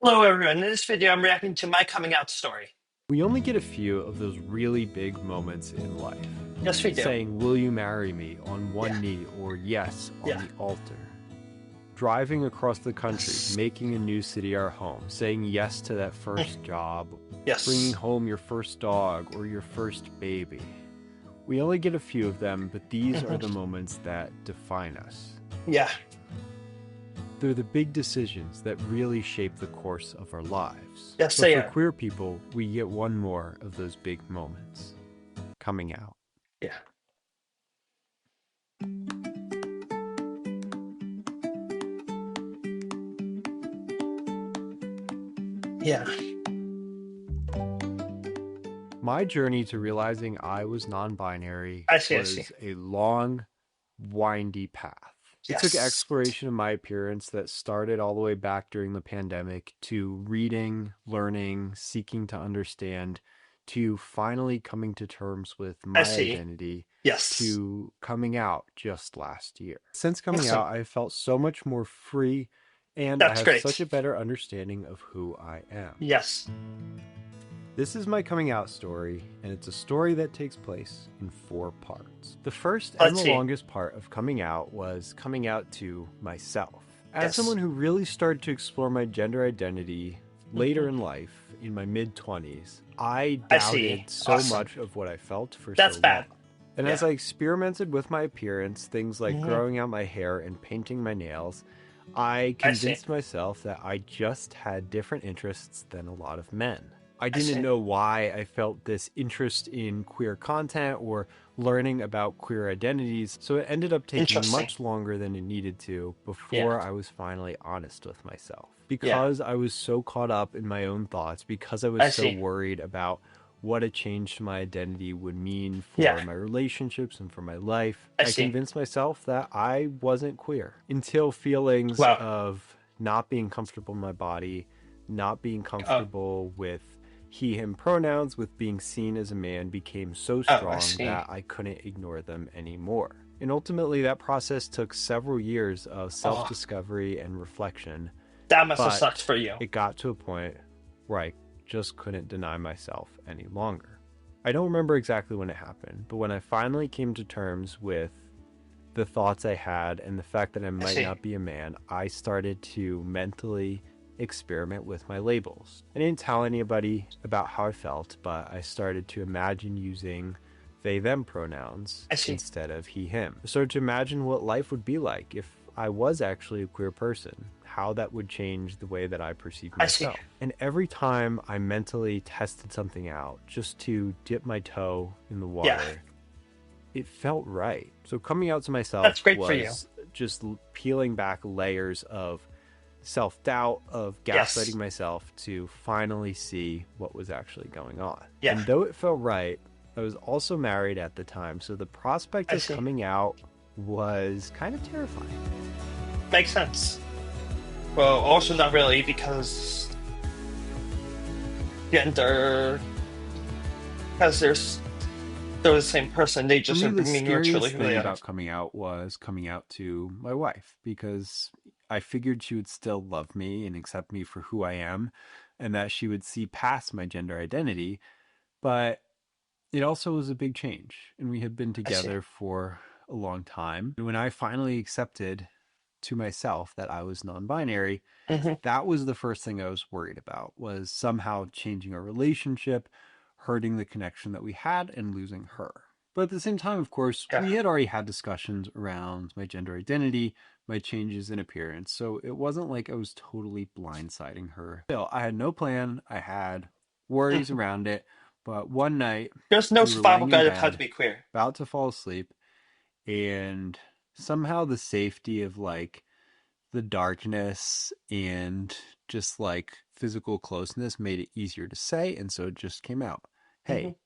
Hello, everyone. In this video, I'm reacting to my coming out story. We only get a few of those really big moments in life. Yes, we do. Saying, "Will you marry me?" on Yeah, one knee or "yes" on yeah. the altar. Driving across the country, Yes, making a new city our home, saying yes to that mm, first job, bringing yes, home your first dog or your first baby. We only get a few of them, but these are the mhm, moments that define us. yeah. They're the big decisions that really shape the course of our lives. Yes, But they for are. queer people, we get one more of those big moments: coming out. Yeah, yeah. My journey to realizing I was non binary I see, I see. was a long, windy path. It took Yes, exploration of my appearance that started all the way back during the pandemic to reading, learning, seeking to understand, to finally coming to terms with I my see. identity, Yes. to coming out just last year. Since coming Awesome. out, I felt so much more free and I That's have such great. a better understanding of who I am. Yes, This is my coming out story, and it's a story that takes place in 4 parts. The first and let's the see. longest part of coming out was coming out to myself. As Yes. someone who really started to explore my gender identity Hmm. later in life, in my mid 20s, I I see. doubted so Awesome. much of what I felt for so That's long. bad. And as Yeah. I experimented with my appearance, things like Hmm. growing out my hair and painting my nails, I I see. convinced myself that I just had different interests than a lot of men. I I didn't see. know why I felt this interest in queer content or learning about queer identities, so it ended up taking Interesting. much longer than it needed to Yeah, before I was finally honest with myself. yeah. Because I was so caught up in my own thoughts, because I was I so see. worried about what a change to my identity would mean Yeah, for my relationships and for my life, I I see. convinced myself that I wasn't queer until feelings Wow. of not being comfortable in my body, not being Oh, comfortable with he, him pronouns, with being seen as a man became so oh, I strong see. that I couldn't ignore them anymore. And ultimately, that process took several years of self Oh, discovery and reflection, that must have but sucked for you. it got to a point where I just couldn't deny myself any longer. I don't remember exactly when it happened, but when I finally came to terms with the thoughts I had and the fact that I I might see. not be a man, I started to mentally experiment with my labels. I didn't tell anybody about how I felt, but I started to imagine using they them pronouns I see. instead of he him. I started to imagine what life would be like if I was actually a queer person, how that would change the way that I perceive I see. myself. And every time I mentally tested something out just to dip my toe in the Yeah, water, it felt right. So coming out to that's myself great for you. was just peeling back layers of self doubt, of gaslighting Yes. myself to finally see what was actually going on. Yeah, And though it felt right, I was also married at the time, so the prospect I of see. coming out was kind of terrifying. Makes sense. Well, also not really because gender, because they're the same person. They For just me, are the being neutrally scariest who thing they are. about coming out was coming out to my wife because I figured she would still love me and accept me for who I am and that she would see past my gender identity. But it also was a big change, and we had been I see. together for a long time. And when I finally accepted to myself that I was non-binary, Hmm. that was the first thing I was worried about, was somehow changing our relationship, hurting the connection that we had, and losing her. But at the same time, of course, Yeah. we had already had discussions around my gender identity, my changes in appearance, so it wasn't like I was totally blindsiding her. Still, I had no plan, I had worries Mhm. around it, but one night There's no we were survival laying in guide of how to bed, be queer. about to fall asleep, and somehow the safety of the darkness and just physical closeness made it easier to say. And so it just came out, Hmm. "Hey,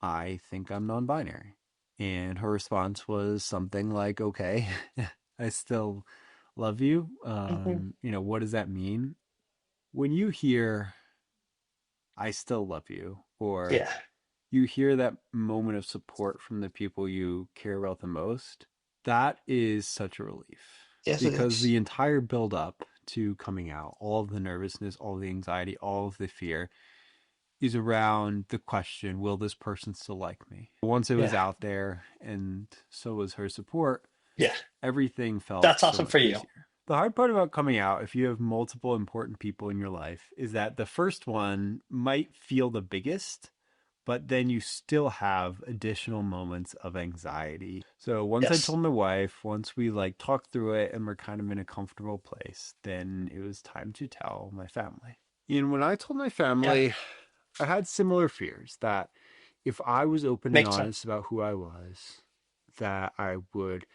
I think I'm non binary." And her response was something like, "Okay, I still love you. Hmm. What does that mean?" When you hear, "I still love you," or Yeah. you hear that moment of support from the people you care about the most, that is such a relief Yes, it because is. the entire build up to coming out, all of the nervousness, all of the anxiety, all of the fear is around the question, will this person still like me? Once it was Yeah. out there and so was her support, Yeah. everything felt That's so awesome for much you. easier. The hard part about coming out, if you have multiple important people in your life, is that the first one might feel the biggest, but then you still have additional moments of anxiety. So once I Yes. told my wife, once we like talked through it and we're kind of in a comfortable place, then it was time to tell my family. And when I told my Yeah. family, I had similar fears that if I was open and Makes honest sense. about who I was, that I would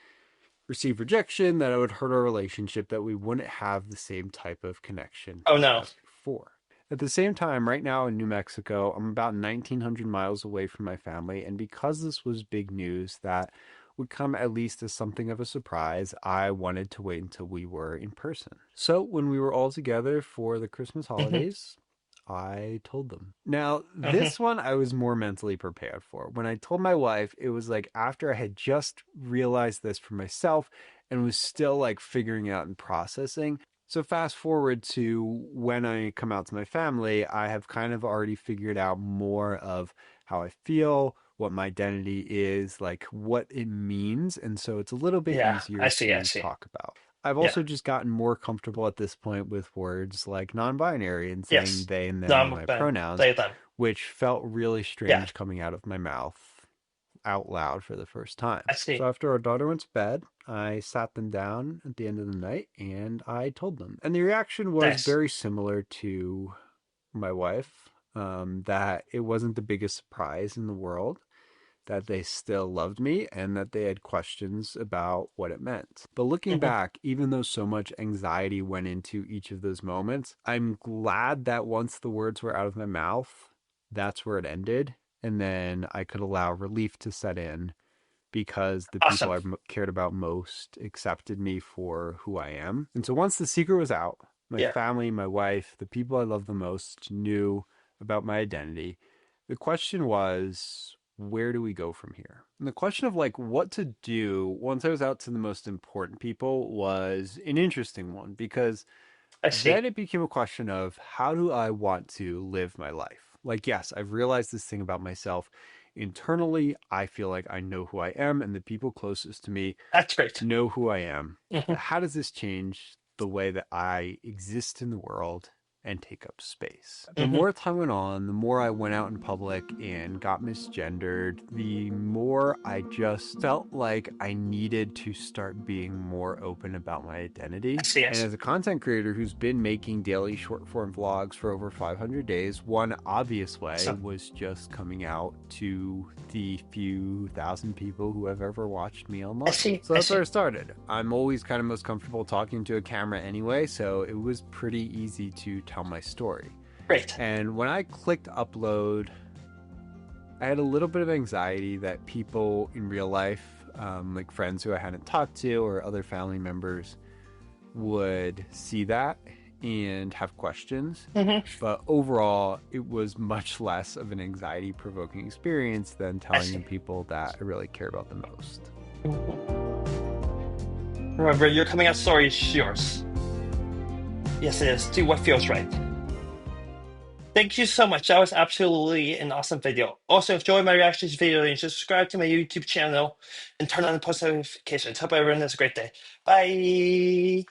receive rejection, that I would hurt our relationship, that we wouldn't have the same type of connection Oh no. as before. At the same time, right now in New Mexico, I'm about 1,900 miles away from my family. And because this was big news that would come at least as something of a surprise, I wanted to wait until we were in person. So when we were all together for the Christmas Hmm. holidays, I told them. Now, Hmm. this one I was more mentally prepared for. When I told my wife, it was like after I had just realized this for myself and was still like figuring out and processing. So, fast forward to when I come out to my family, I have kind of already figured out more of how I feel, what my identity is, like what it means. And so it's a little bit Yeah. I easier see. I to see. talk about. I've Yeah. also just gotten more comfortable at this point with words like non binary and saying Yes. they and No, them in I'm my them. pronouns, They them. which felt really Yeah. strange coming out of my mouth out loud for the first time. I So see. after our daughter went to bed, I sat them down at the end of the night and I told them. And the reaction was Nice. very similar to my wife, that it wasn't the biggest surprise in the world, that they still loved me and that they had questions about what it meant. But looking Hmm. back, even though so much anxiety went into each of those moments, I'm glad that once the words were out of my mouth, that's where it ended. And then I could allow relief to set in because the people Awesome. I cared about most accepted me for who I am. And so once the secret was out, my Yeah. family, my wife, the people I love the most knew about my identity. The question was, where do we go from here? And the question of like what to do once I was out to the most important people was an interesting one because I see. then it became a question of how do I want to live my life? Like, yes, I've realized this thing about myself. Internally, I feel like I know who I am, and the people closest to me That's great. know who I am. Hmm. But how does this change the way that I exist in the world and take up space? The Hmm. more time went on, the more I went out in public and got misgendered, the more I just felt like I needed to start being more open about my I identity. see. I And see. as a content creator who's been making daily short form vlogs for over 500 days, one obvious way Awesome. was just coming out to the few thousand people who have ever watched me I online. see. So I that's where I see. started. I'm always kind of most comfortable talking to a camera anyway, so it was pretty easy to tell my story. Great. And when I clicked upload, I had a little bit of anxiety that people in real life, like friends who I hadn't talked to or other family members, would see that and have questions. Hmm. But overall, it was much less of an anxiety provoking experience than I telling the see. people that I really care about the most. Mhm. Remember, your coming out story is yours. Yes, it is. Do what feels right. Thank you so much. That was absolutely an awesome video. Also, if you enjoyed my reactions video, you should subscribe to my YouTube channel and turn on the post notifications. Hope everyone has a great day. Bye.